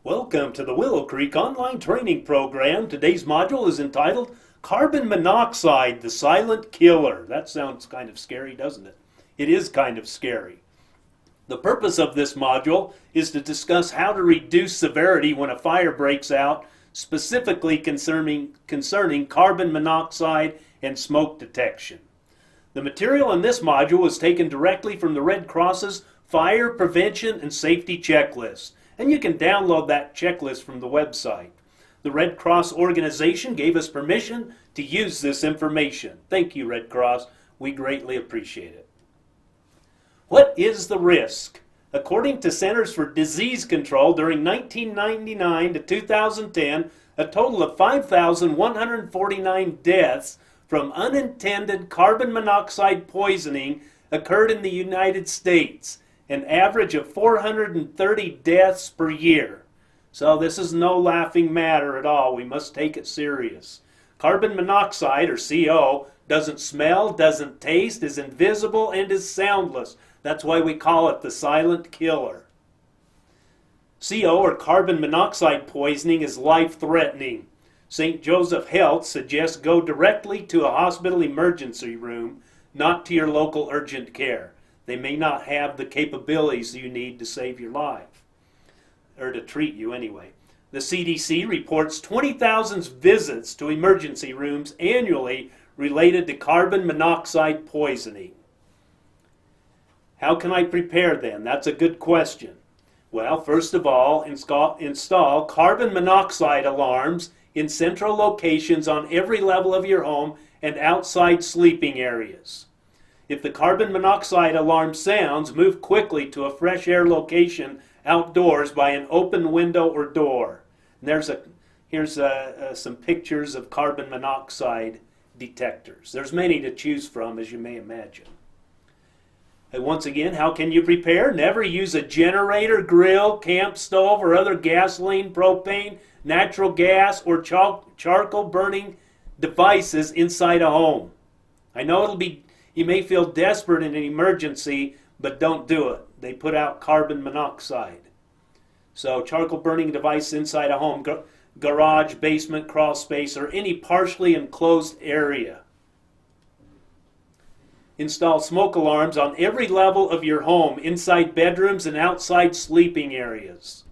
Welcome to the Willow Creek Online Training Program. Today's module is entitled Carbon Monoxide, the Silent Killer. That sounds kind of scary, doesn't it? It is kind of scary. The purpose of this module is to discuss how to reduce severity when a fire breaks out, specifically concerning carbon monoxide and smoke detection. The material in this module was taken directly from the Red Cross's Fire Prevention and Safety Checklist, and you can download that checklist from the website. The Red Cross organization gave us permission to use this information. Thank you, Red Cross. We greatly appreciate it. What is the risk? According to Centers for Disease Control, during 1999 to 2010, a total of 5,149 deaths from unintended carbon monoxide poisoning occurred in the United States, an average of 430 deaths per year. So this is no laughing matter at all. We must take it serious. Carbon monoxide, or CO, doesn't smell, doesn't taste, is invisible, and is soundless. That's why we call it the silent killer. CO, or carbon monoxide poisoning, is life-threatening. St. Joseph Health suggests go directly to a hospital emergency room, not to your local urgent care. They may not have the capabilities you need to save your life, or to treat you anyway. The CDC reports 20,000 visits to emergency rooms annually related to carbon monoxide poisoning. How can I prepare then? That's a good question. Well, first of all, install carbon monoxide alarms in central locations on every level of your home and outside sleeping areas. If the carbon monoxide alarm sounds, move quickly to a fresh air location outdoors by an open window or door. And here's some pictures of carbon monoxide detectors. There's many to choose from, as you may imagine. And once again, how can you prepare? Never use a generator, grill, camp stove, or other gasoline, propane, natural gas, or charcoal burning devices inside a home. I know you may feel desperate in an emergency, but don't do it. They put out carbon monoxide. So charcoal burning device inside a home, garage, basement, crawl space, or any partially enclosed area. Install smoke alarms on every level of your home, inside bedrooms and outside sleeping areas.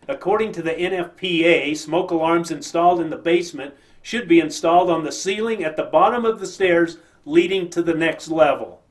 According to the NFPA, smoke alarms installed in the basement should be installed on the ceiling at the bottom of the stairs leading to the next level.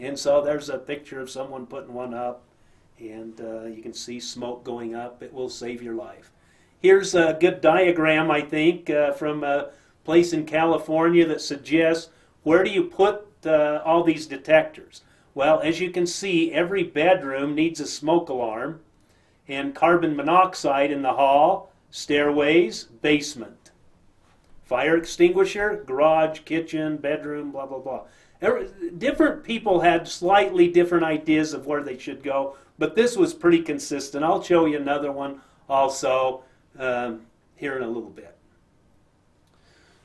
And so there's a picture of someone putting one up, and you can see smoke going up. It will save your life. Here's a good diagram, I think, from a place in California that suggests where do you put all these detectors. Well, as you can see, every bedroom needs a smoke alarm, and carbon monoxide in the hall, stairways, basement. Fire extinguisher, garage, kitchen, bedroom, blah, blah, blah. Different people had slightly different ideas of where they should go, but this was pretty consistent. I'll show you another one also here in a little bit.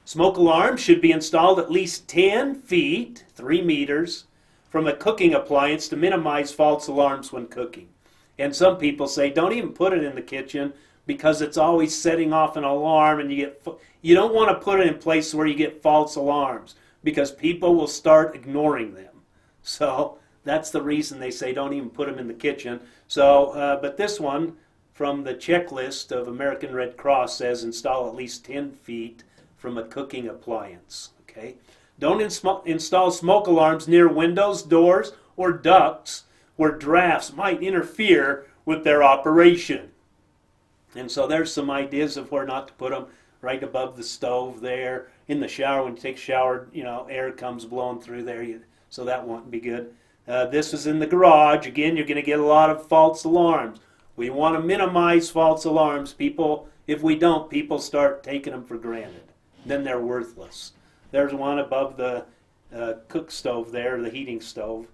Smoke alarms should be installed at least 10 feet, 3 meters, from a cooking appliance to minimize false alarms when cooking. And some people say don't even put it in the kitchen because it's always setting off an alarm, and you don't want to put it in places where you get false alarms because people will start ignoring them. So that's the reason they say don't even put them in the kitchen. So, but this one from the checklist of American Red Cross says install at least 10 feet from a cooking appliance. Okay? Don't install smoke alarms near windows, doors, or ducts where drafts might interfere with their operation. And so there's some ideas of where not to put them. Right above the stove there, in the shower. When you take a shower, air comes blowing through there, so that won't be good. This is in the garage. Again, you're going to get a lot of false alarms. We want to minimize false alarms. If we don't, people start taking them for granted. Then they're worthless. There's one above the cook stove there, the heating stove,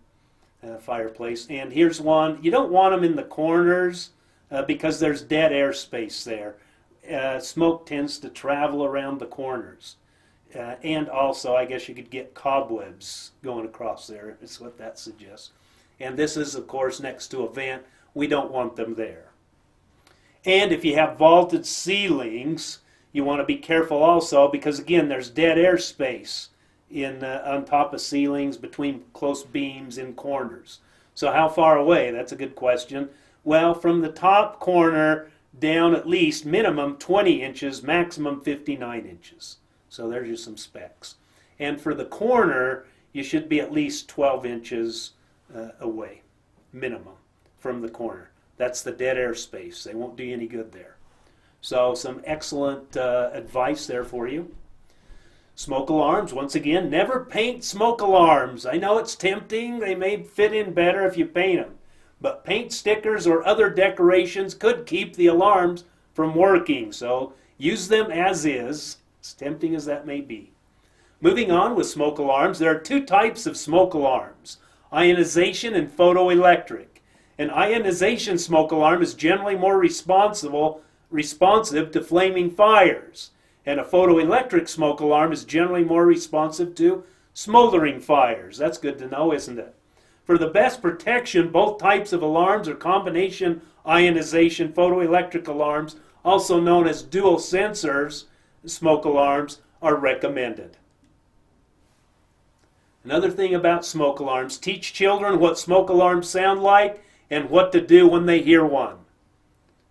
fireplace. And here's one. You don't want them in the corners because there's dead air space there. Smoke tends to travel around the corners. And also, I guess you could get cobwebs going across there. That's what that suggests. And this is, of course, next to a vent. We don't want them there. And if you have vaulted ceilings, you want to be careful also because, again, there's dead air space on top of ceilings, between close beams in corners. So how far away? That's a good question. Well, from the top corner down at least minimum 20 inches, maximum 59 inches. So there's just some specs. And for the corner, you should be at least 12 inches away, minimum, from the corner. That's the dead air space. They won't do you any good there. So some excellent advice there for you. Smoke alarms, once again, never paint smoke alarms. I know it's tempting. They may fit in better if you paint them. But paint stickers or other decorations could keep the alarms from working. So use them as is, as tempting as that may be. Moving on with smoke alarms, there are two types of smoke alarms, ionization and photoelectric. An ionization smoke alarm is generally more responsive to flaming fires, and a photoelectric smoke alarm is generally more responsive to smoldering fires. That's good to know, isn't it? For the best protection, both types of alarms or combination ionization photoelectric alarms, also known as dual sensors smoke alarms, are recommended. Another thing about smoke alarms, teach children what smoke alarms sound like and what to do when they hear one.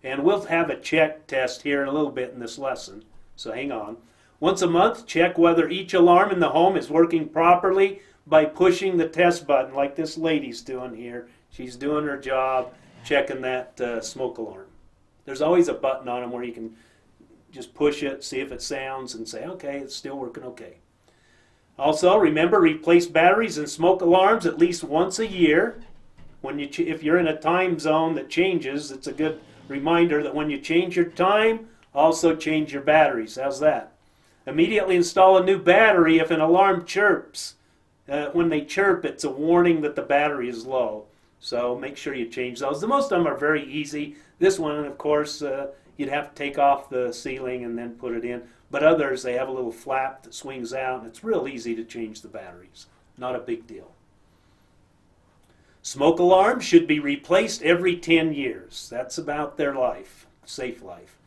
And we'll have a check test here in a little bit in this lesson, so hang on. Once a month, check whether each alarm in the home is working properly by pushing the test button like this lady's doing here. She's doing her job, checking that smoke alarm. There's always a button on them where you can just push it, see if it sounds, and say, okay, it's still working okay. Also, remember, replace batteries in smoke alarms at least once a year. If you're in a time zone that changes, it's a good reminder that when you change your time, also change your batteries. How's that? Immediately install a new battery if an alarm chirps. When they chirp, it's a warning that the battery is low. So make sure you change those. The most of them are very easy. This one, of course, you'd have to take off the ceiling and then put it in. But others, they have a little flap that swings out, and it's real easy to change the batteries. Not a big deal. Smoke alarms should be replaced every 10 years. That's about their life, safe life.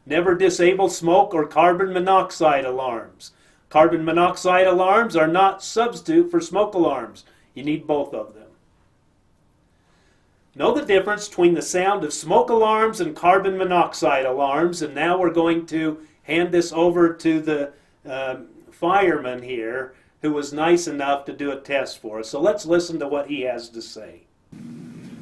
Never disable smoke or carbon monoxide alarms. Carbon monoxide alarms are not substitute for smoke alarms. You need both of them. Know the difference between the sound of smoke alarms and carbon monoxide alarms. And now we're going to hand this over to the fireman here, who was nice enough to do a test for us. So let's listen to what he has to say.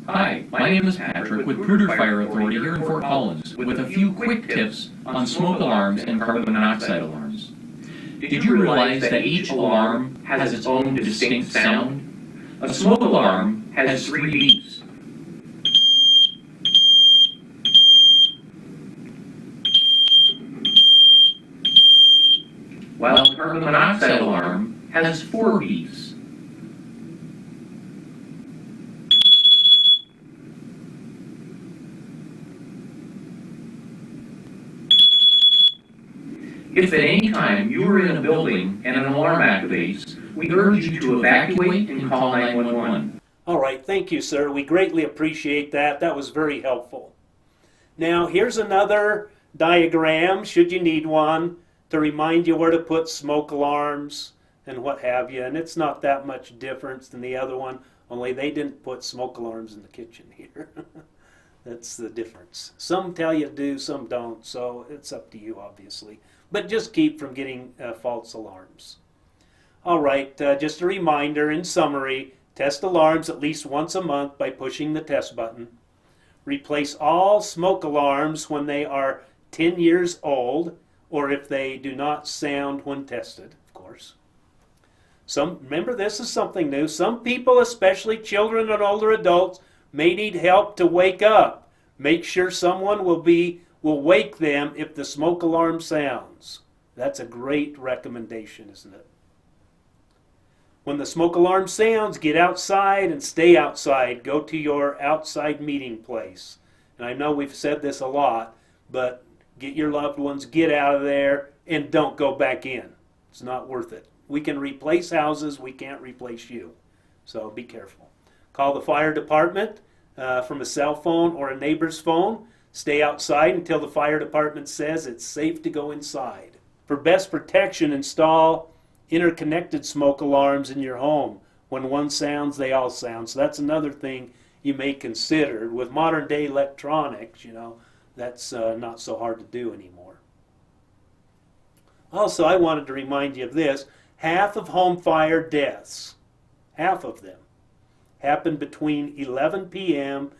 Hi, my name is Patrick with Preparedness Fire Authority here in Fort Collins with a few quick tips on smoke alarms and carbon monoxide alarms. Did you realize that each alarm has its own distinct sound? A smoke alarm has 3 beeps. While a carbon monoxide alarm has 4 beeps. If at any time you are in a building and an alarm activates, we urge you to evacuate and call 911. All right, thank you, sir. We greatly appreciate that. That was very helpful. Now, here's another diagram, should you need one, to remind you where to put smoke alarms and what have you. And it's not that much difference than the other one, only they didn't put smoke alarms in the kitchen here. That's the difference. Some tell you to do, some don't, so it's up to you, obviously. But just keep from getting false alarms. All right, just a reminder, in summary, test alarms at least once a month by pushing the test button. Replace all smoke alarms when they are 10 years old, or if they do not sound when tested, of course. Remember, this is something new. Some people, especially children and older adults, may need help to wake up. Make sure someone will wake them if the smoke alarm sounds. That's a great recommendation, isn't it? When the smoke alarm sounds, get outside and stay outside. Go to your outside meeting place. And I know we've said this a lot, but get your loved ones, get out of there, and don't go back in. It's not worth it. We can replace houses, we can't replace you. So be careful. Call the fire department from a cell phone or a neighbor's phone. Stay outside until the fire department says it's safe to go inside. For best protection, install interconnected smoke alarms in your home. When one sounds, they all sound. So that's another thing you may consider. With modern day electronics, that's not so hard to do anymore. Also, I wanted to remind you of this. Half of home fire deaths, half of them, happen between 11 p.m.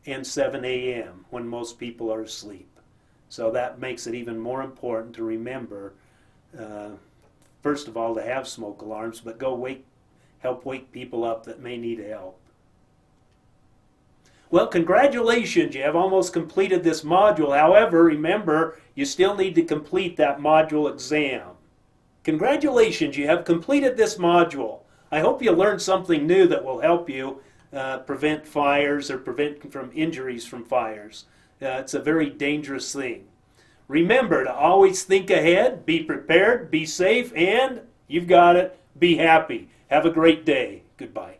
and 7 a.m. when most people are asleep. So that makes it even more important to remember, first of all, to have smoke alarms, but help wake people up that may need help. Well, congratulations, you have almost completed this module. However, remember, you still need to complete that module exam. Congratulations, you have completed this module. I hope you learned something new that will help you prevent fires or prevent from injuries from fires. It's a very dangerous thing. Remember to always think ahead, be prepared, be safe, and you've got it, be happy. Have a great day. Goodbye.